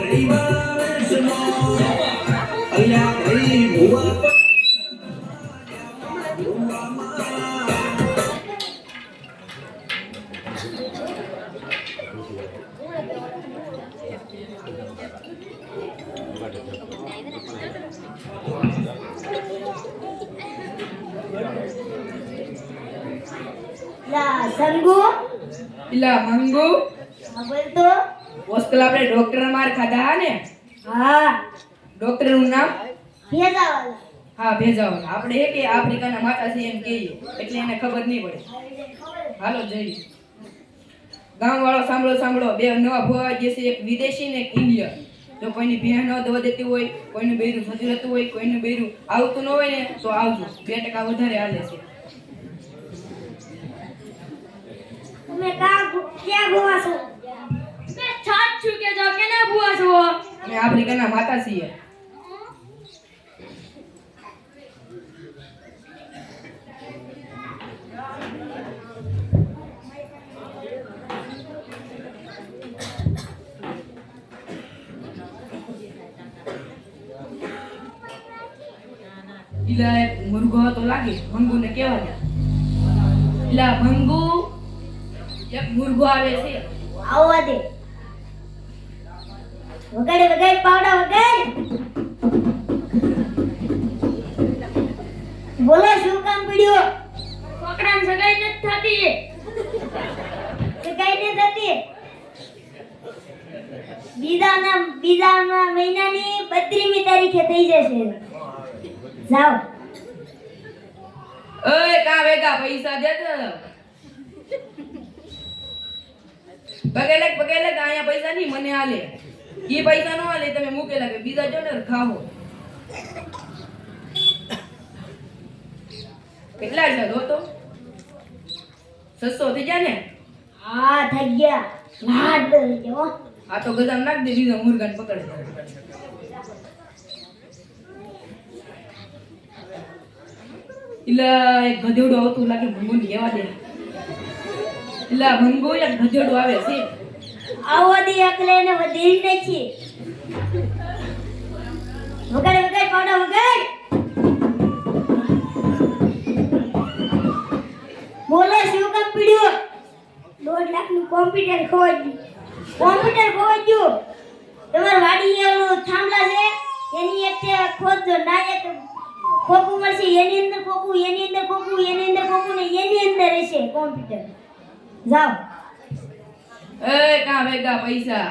લા સંગુ ઇલા મંગુ હા બોલ તો હોસ્ટેલ આપણે ડોક્ટર માર ખાધા હા ને હા ડોક્ટર નું નામ ભેજાવાલા હા ભેજાવાલા આપણે એક આફ્રિકાના માતા છે એમ કહીએ એટલે એને ખબર નહીં પડે હાલો જઈએ ગામ વાળો સાંભળો સાંભળો બે નવા ભોવા જે છે એક વિદેશી ને એક ઇન્ડિયન જો કોઈની ભેણ ન દવા દેતી હોય કોઈનું બૈરું સજી રહેતું હોય કોઈનું બૈરું આવતું ન હોય ને તો આવજો 2% વધારે હાલે છે તમે ક્યાં ભૂવા છો मैं छात छू के जाओ के ना बुआ छो અમે આફ્રિકાના માતા છીએ ઇલા એક મુર્ગો તો લાગે ભંગુ ને કેવા ઇલા ભંગુ એક મુર્ગો આવે છે આવવા દે વગાડે વગાડ પાવડા વગાડ બોલો શું કામ પડ્યું છોકરાને સગાઈ નથી થતી સગાઈ ને થતી બીજાના મહિનાની 32મી તારીખે થઈ જશે જાઓ ઓય કા વેગા પૈસા દે તો પગેલે આયા પૈસા નહીં મને આલે ઈ પૈસા નો આલે તમે મૂકેલા કે બીજા જો ને ખાઓ કેટલા છે દો તો 600 થઈ ગયા ને હા થઈ ગયા લાડ દઈ દો આ તો ગદામ નાખ દે બીજો મુર્ગાને પકડે ઇલા એક ગધેડું આવતું લાગે ભંગુને કહેવા દે ઇલા ભંગુ એક ગધેડું આવે છે આવો દી એકલે ને વધી નથી વગાડ વગાડ પાવડા વગાડ બોલો શું કામ પડ્યું 2 લાખ નું કોમ્પ્યુટર ખોવાઈ ગયું તમાર વાડી ઓલું થાંભલા છે એની એક ખોદજો ના એક ખોખું મળશે એની અંદર ખોખું એની અંદર ખોખું એની અંદર ખોખું ને એની અંદર રહેશે કોમ્પ્યુટર જાઓ એ કા વેગા પૈસા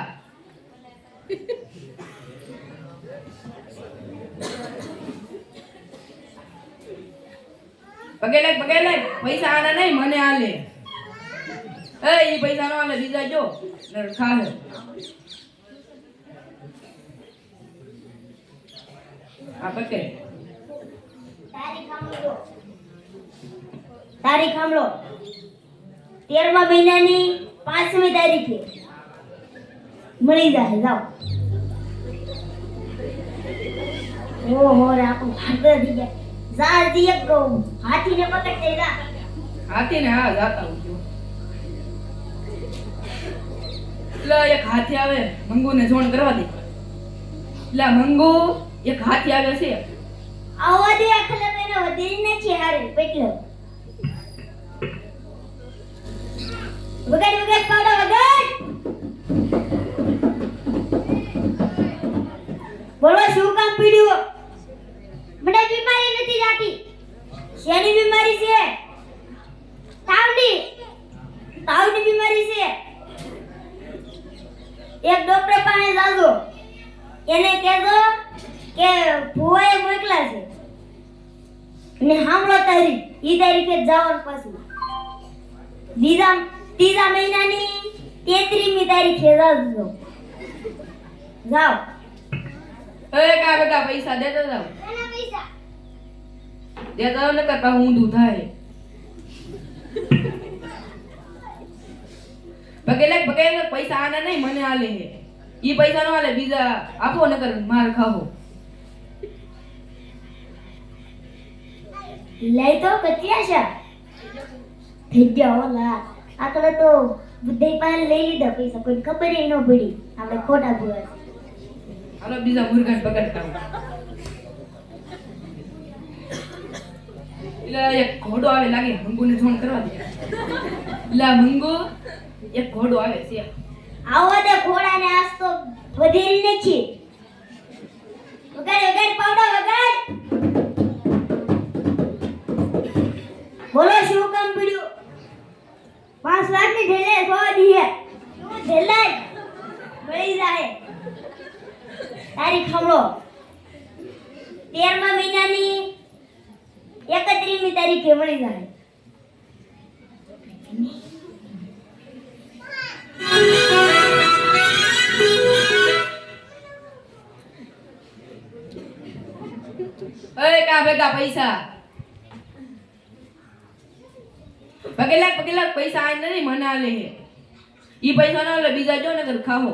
પગે પૈસા આના નહીં મને આલે એ ઈ પૈસા નો આલે બીજા જો ખાહે આ પકે તારીખ સાંભળો 13મા મહિનાની 5મી તારીખે મળી જાય જાઓ ઓહો રે આપણું ભાગર થઈ ગયા જા દી એક હાથીને પકડ દે જા હાથીને હા જાતા હું લા એક હાથી આવે મંગુને જોણ કરવા દે લા મંગુ એક હાથી આવે છે આવો દે અખલે મેને વધી નથી હારે પેટલો વગાડ વગાડ પાડો વગાડ બોલો શું કામ પીડ્યું મને બીમારી નથી જાતી શેની બીમારી છે તાવની બીમારી છે એક ડોક્ટર પાસે જાજો એને કહેજો કે ભુવાએ મોકલા છે ને હામળો તારીખ ઈ તારીખે જવાનું પાછું ત્રીજા મહિનાની 33મી તારીખે જાજો જાઓ એ કા બેટા પૈસા દેતો જાવ કોના પૈસા દેતો ન કરતા ઊંધું થાય બગેલે પૈસા આના નહીં મને આલે હે ઈ પૈસા નો આલે બીજા આપો નકર માર ખાવો લઈ તો કેટલા છે થઈ ગયા ઓલા આકલે તો બુદ્ધિ પાસે લઈ લીધા પૈસા કોઈ ખબર ન પડી આપણે ખોટા ભૂવા હાલો બીજા મુર્ગાને પકડતા આવું. એટલે એક ઘોડો આવે લાગે મંગુને જોણ કરવા દે. એટલે મંગુ એક ઘોડો આવે છે. આવો દે ઘોડાને આજ તો વધેરી નથી. વગાડ વગાડ પાવડો વગાડ. બોલો શું કામ પડ્યું? 5 લાખની ઢેલે ખોવા દીએ. શું ઢેલે મળી જાય તારીખ સાંભળો. 13મા મહિનાની 31મી તારીખે મળી જાય. ઓય કા ભેગા પૈસા પગેલા પૈસા આ નથી મને આલે હે. ઈ પૈસા ના લે બીજા જો ને કર ખાઓ.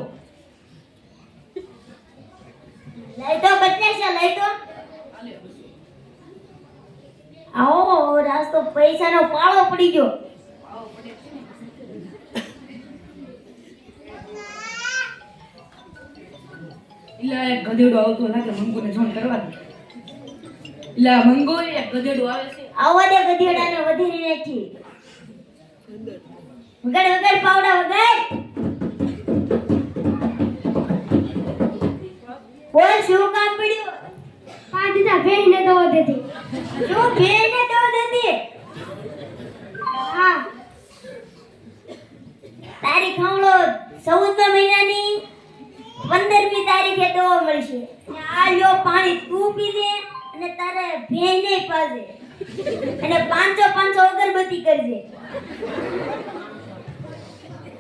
લઈ તો બદલે છે લઈ તો. આવો રાસ તો પૈસાનો પાળો પડી ગયો. ઇલા એક ગધેડો આવતો લાગે મંગુને જોન કરવા દે. ઇલા મંગુ એક ગધેડો આવે છે. આવા દે ગધેડાને વધેરી નથી. વગાડ વગાડ પાવડા વગાડ. બોલ શું કામ પડ્યું? દીધા ભેઈને દવા દેતી. શું ભેને તો દેતી? હા તારીખ સાંભળો. 14મા મહિનાની 15મી તારીખે દવા મળશે. અને આ લ્યો પાણી તું પીજે અને તારે ભેને પાજે અને 500 અગરબત્તી કરજે.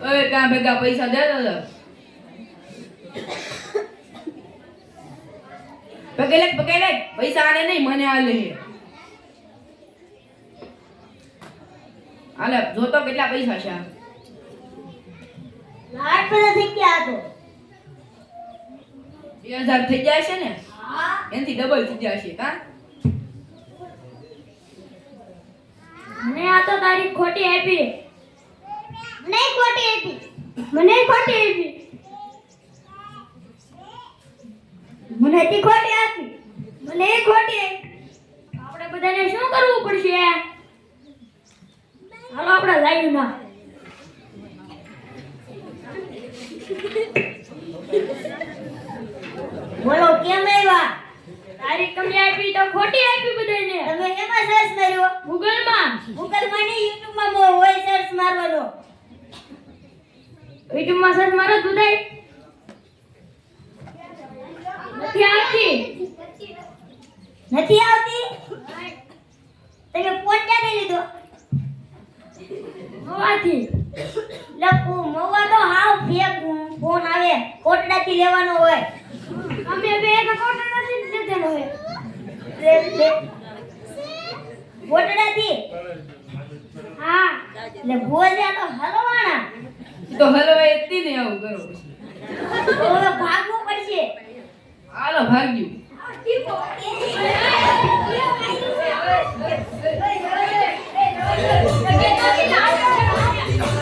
ઓય કા ભેગા પૈસા દે દો. પગેલે પૈસા આને નહીં મને આલે હે. આલે જોતો કેટલા પૈસા છે. લાખ બધા થઈ ગયા તો. 2000 થઈ જાય છે ને હા એનથી ડબલ થઈ જાય છે કા. મને આ તો તારી ખોટી આપી. નહીં ખોટી હતી. મને ખોટી આપી. મને તી ખોટી આપી. મને ખોટી આપી. આપણે બધાને શું કરવું પડશે? હાલો આપણે લાઈવ ના. બોલો કેમ આવ્યા? તારી કમી આપી તો ખોટી આપી બધાને. તમે એમાં સર્ચ કર્યો? ગૂગલ માં ગૂગલમાં નહીં, યુટ્યુબમાં હોય સર્ચ મારવાનો. યુટ્યુબ માં સર્ચ મારો દુધાઈ નથી આવતી. નથી આવતી? તમે ફોન ક્યાંથી લીધો? હોવાથી લપુ મવા તો હાવ ફેક ફોન આવે, કોટડાથી લેવાનો હોય. અમે બે એક કોટર નથી લીધેલો હોય. કોટડાથી? હા એટલે ભોજા તો હલવાણા. તો હલવાય એટલી ને આવું કરો પછી. તો હવે ભાગવું પડશે. હાલો ભાગ્યું.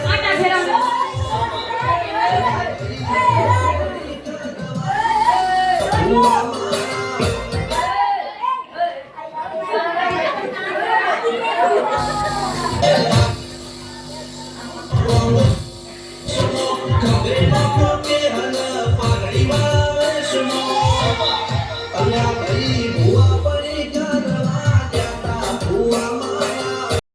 આટા ફેરવજો. के हल पागड़ी